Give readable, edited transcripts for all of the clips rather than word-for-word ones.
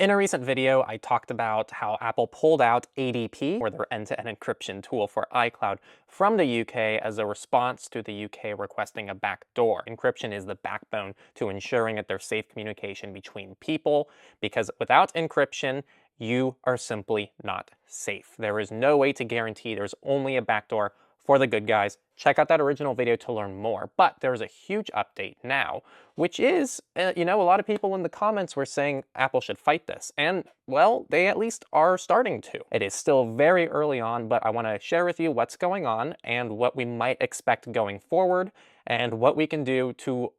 In a recent video, I talked about how Apple pulled out ADP, or their end-to-end encryption tool for iCloud, from the UK as a response to the UK requesting a backdoor. Encryption is the backbone to ensuring that there's safe communication between people, because without encryption, you are simply not safe. There is no way to guarantee there's only a backdoor for the good guys. Check out that original video to learn more. But there's a huge update now, which is, a lot of people in the comments were saying Apple should fight this. And, well, they at least are starting to. It is still very early on, but I want to share with you what's going on and what we might expect going forward and what we can do to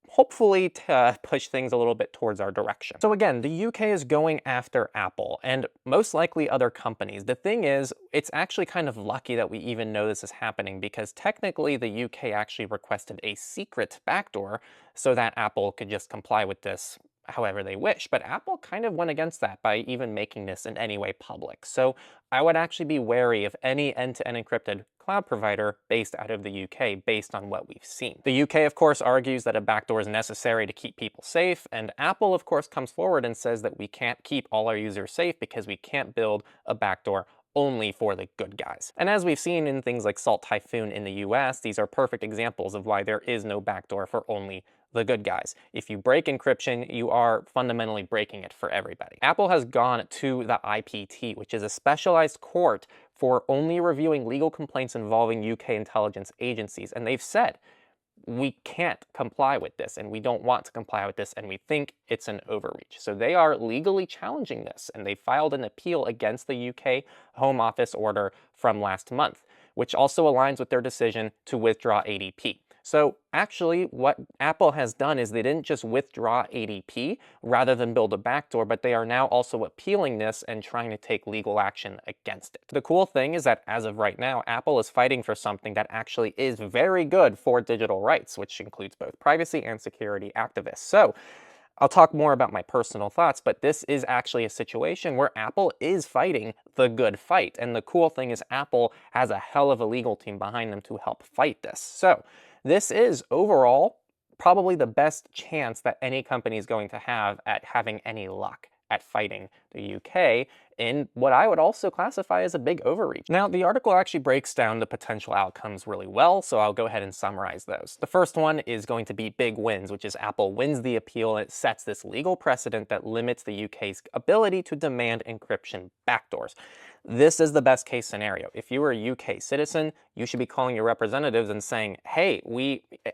hopefully to push things a little bit towards our direction. So again, the UK is going after Apple and most likely other companies. The thing is, it's actually kind of lucky that we even know this is happening because technically the UK actually requested a secret backdoor so that Apple could just comply with this however they wish. But Apple kind of went against that by even making this in any way public. So I would actually be wary of any end-to-end encrypted cloud provider based out of the UK based on what we've seen. The UK, of course, argues that a backdoor is necessary to keep people safe, and Apple, of course, comes forward and says that we can't keep all our users safe because we can't build a backdoor only for the good guys. And as we've seen in things like Salt Typhoon in the US, these are perfect examples of why there is no backdoor for only the good guys. If you break encryption, you are fundamentally breaking it for everybody. Apple has gone to the IPT, which is a specialized court for only reviewing legal complaints involving UK intelligence agencies, and they've said, we can't comply with this, and we don't want to comply with this, and we think it's an overreach. So they are legally challenging this, and they filed an appeal against the UK Home Office order from last month, which also aligns with their decision to withdraw ADP. So actually, what Apple has done is they didn't just withdraw ADP rather than build a backdoor, but they are now also appealing this and trying to take legal action against it. The cool thing is that as of right now, Apple is fighting for something that actually is very good for digital rights, which includes both privacy and security activists. So I'll talk more about my personal thoughts, but this is actually a situation where Apple is fighting the good fight. And the cool thing is Apple has a hell of a legal team behind them to help fight this. So this is overall probably the best chance that any company is going to have at having any luck at fighting the UK in what I would also classify as a big overreach. Now, the article actually breaks down the potential outcomes really well, so I'll go ahead and summarize those. The first one is going to be big wins, which is Apple wins the appeal and it sets this legal precedent that limits the UK's ability to demand encryption backdoors. This is the best case scenario. If you were a UK citizen, you should be calling your representatives and saying, hey,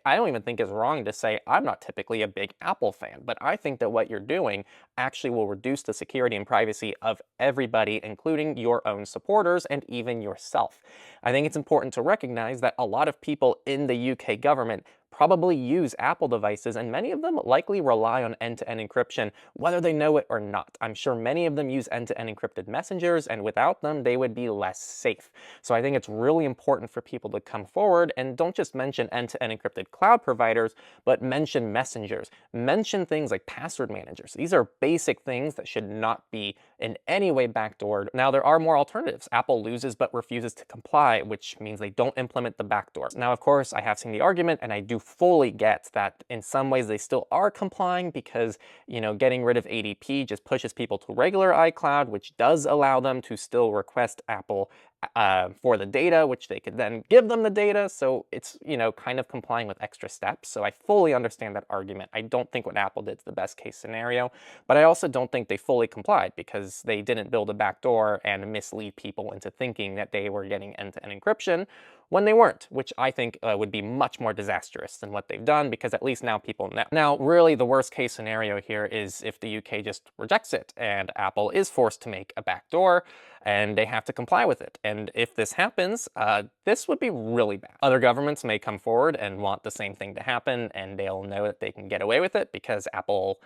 I don't even think it's wrong to say I'm not typically a big Apple fan, but I think that what you're doing actually will reduce the security and privacy of everybody, including your own supporters and even yourself. I think it's important to recognize that a lot of people in the UK government probably use Apple devices, and many of them likely rely on end-to-end encryption, whether they know it or not. I'm sure many of them use end-to-end encrypted messengers, and without them, they would be less safe. So I think it's really important for people to come forward and don't just mention end-to-end encrypted cloud providers, but mention messengers. Mention things like password managers. These are basic things that should not be in any way backdoored. Now, there are more alternatives. Apple loses but refuses to comply, which means they don't implement the backdoor. Now, of course, I have seen the argument, and I do fully get that in some ways they still are complying because, getting rid of ADP just pushes people to regular iCloud, which does allow them to still request Apple for the data, which they could then give them the data. So it's, kind of complying with extra steps. So I fully understand that argument. I don't think what Apple did is the best case scenario, but I also don't think they fully complied because they didn't build a backdoor and mislead people into thinking that they were getting end-to-end encryption when they weren't, which I think would be much more disastrous than what they've done because at least now people know. Now, really the worst case scenario here is if the UK just rejects it and Apple is forced to make a backdoor and they have to comply with it. And if this happens, this would be really bad. Other governments may come forward and want the same thing to happen, and they'll know that they can get away with it because Apple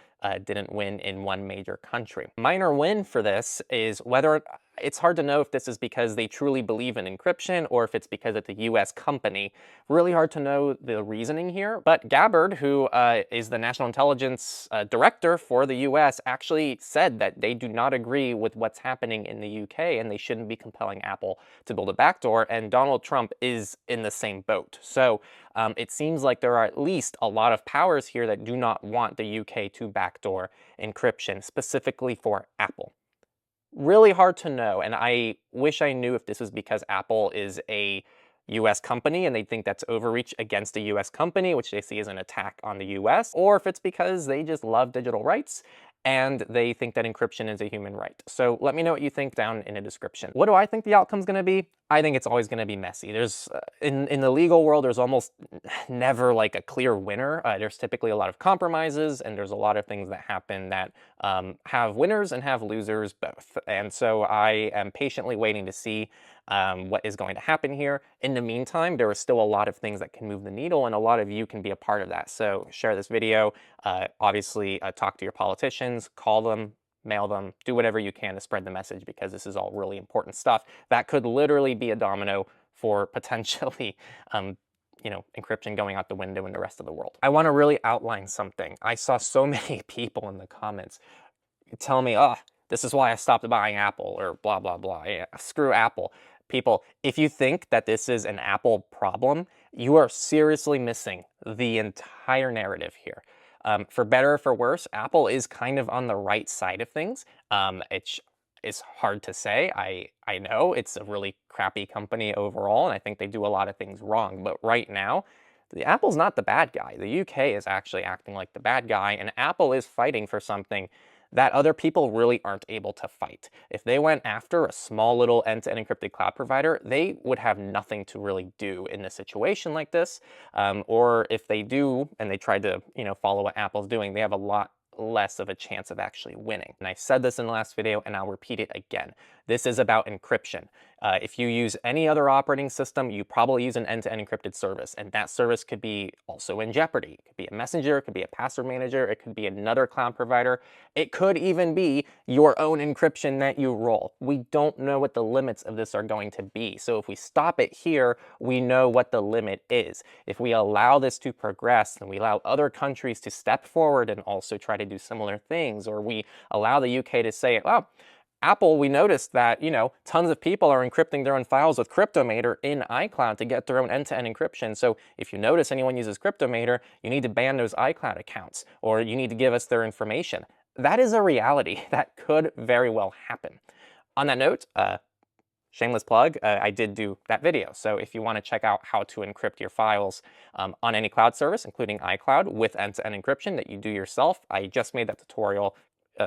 didn't win in one major country. Minor win for this is whether it's hard to know if this is because they truly believe in encryption or if it's because it's a US company. Really hard to know the reasoning here. But Gabbard, who is the National Intelligence Director for the US, actually said that they do not agree with what's happening in the UK and they shouldn't be compelling Apple to build a backdoor. And Donald Trump is in the same boat. So it seems like there are at least a lot of powers here that do not want the UK to backdoor encryption, specifically for Apple. Really hard to know, and I wish I knew if this was because Apple is a US company and they think that's overreach against a US company, which they see as an attack on the US, or if it's because they just love digital rights and they think that encryption is a human right. So let me know what you think down in the description. What do I think the outcome's going to be? I think it's always going to be messy. There's in the legal world, there's almost never like a clear winner. There's typically a lot of compromises, and there's a lot of things that happen that have winners and have losers both. And so I am patiently waiting to see what is going to happen here. In the meantime, there are still a lot of things that can move the needle, and a lot of you can be a part of that. So share this video, obviously talk to your politicians, call them, mail them, do whatever you can to spread the message, because this is all really important stuff that could literally be a domino for potentially encryption going out the window in the rest of the world. I want to really outline something. I saw so many people in the comments tell me, oh, this is why I stopped buying Apple, or blah, blah, blah. Yeah, screw Apple. People, if you think that this is an Apple problem, you are seriously missing the entire narrative here. For better or for worse, Apple is kind of on the right side of things. It's hard to say. I know it's a really crappy company overall, and I think they do a lot of things wrong. But right now, Apple's not the bad guy. The UK is actually acting like the bad guy, and Apple is fighting for something that other people really aren't able to fight. If they went after a small little end-to-end encrypted cloud provider, they would have nothing to really do in a situation like this. Or if they do, and they try to follow what Apple's doing, they have a lot less of a chance of actually winning. And I said this in the last video, and I'll repeat it again. This is about encryption. If you use any other operating system, you probably use an end-to-end encrypted service, and that service could be also in jeopardy. It could be a messenger, it could be a password manager, it could be another cloud provider. It could even be your own encryption that you roll. We don't know what the limits of this are going to be. So if we stop it here, we know what the limit is. If we allow this to progress and we allow other countries to step forward and also try to do similar things, or we allow the UK to say, well, Apple, we noticed that, tons of people are encrypting their own files with Cryptomator in iCloud to get their own end-to-end encryption. So if you notice anyone uses Cryptomator, you need to ban those iCloud accounts, or you need to give us their information. That is a reality that could very well happen. On that note, shameless plug, I did do that video. So if you want to check out how to encrypt your files on any cloud service, including iCloud, with end-to-end encryption that you do yourself, I just made that tutorial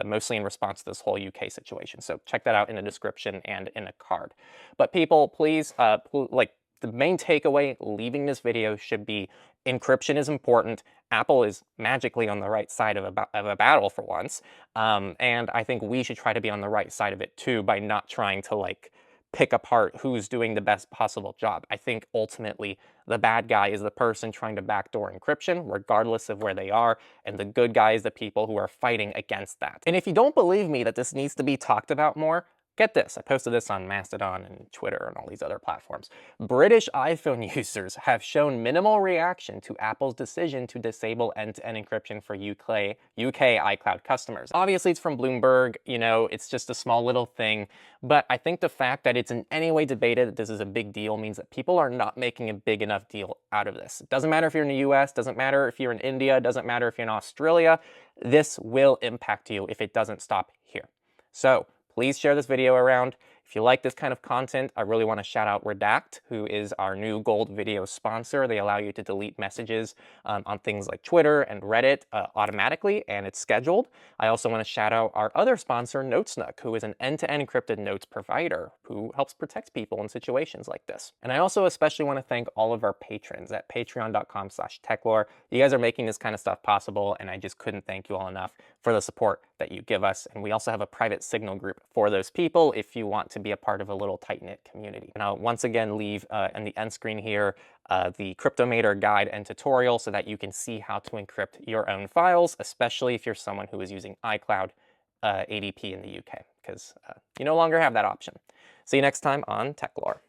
mostly in response to this whole UK situation. So check that out in the description and in a card. But people, please, the main takeaway leaving this video should be encryption is important. Apple is magically on the right side of a battle for once. And I think we should try to be on the right side of it too, by not trying to pick apart who's doing the best possible job. I think ultimately the bad guy is the person trying to backdoor encryption, regardless of where they are, and the good guy is the people who are fighting against that. And if you don't believe me that this needs to be talked about more, get this, I posted this on Mastodon and Twitter and all these other platforms. British iPhone users have shown minimal reaction to Apple's decision to disable end-to-end encryption for UK iCloud customers. Obviously, it's from Bloomberg, it's just a small little thing, but I think the fact that it's in any way debated that this is a big deal means that people are not making a big enough deal out of this. It doesn't matter if you're in the US, doesn't matter if you're in India, doesn't matter if you're in Australia, this will impact you if it doesn't stop here. So, please share this video around. If you like this kind of content, I really want to shout out Redact, who is our new gold video sponsor. They allow you to delete messages on things like Twitter and Reddit automatically, and it's scheduled. I also want to shout out our other sponsor, NotesNook, who is an end-to-end encrypted notes provider who helps protect people in situations like this. And I also especially want to thank all of our patrons at patreon.com/Techlore. You guys are making this kind of stuff possible, and I just couldn't thank you all enough for the support that you give us. And we also have a private Signal group for those people if you want to be a part of a little tight-knit community. And I'll once again leave in the end screen here the Cryptomator guide and tutorial so that you can see how to encrypt your own files, especially if you're someone who is using iCloud ADP in the UK, because you no longer have that option. See you next time on Techlore.